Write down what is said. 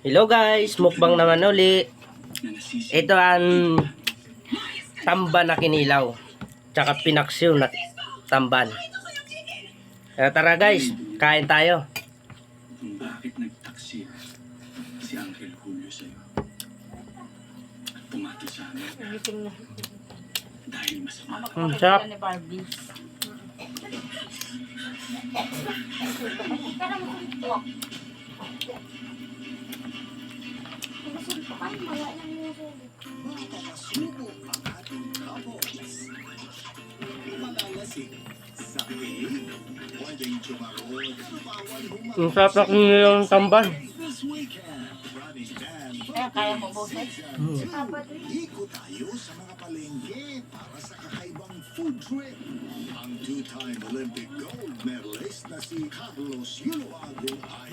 Hello guys, mukbang naman uli. Ito ang tamban na kinilaw. Tsaka pinaksiw na tamban. Kaya tara guys, kain tayo. Kung bakit nagtaksi si Uncle Julio sa'yo. At pumato sa amin dahil masama. Sarap. Ni Barbie. Ang sarap na kinilaw ng tamban. Kaya mo boses? Ikot tayo sa mga palengke para sa kakaibang food trip. Ang two-time Olympic gold medalist na si Carlos Yuloago ay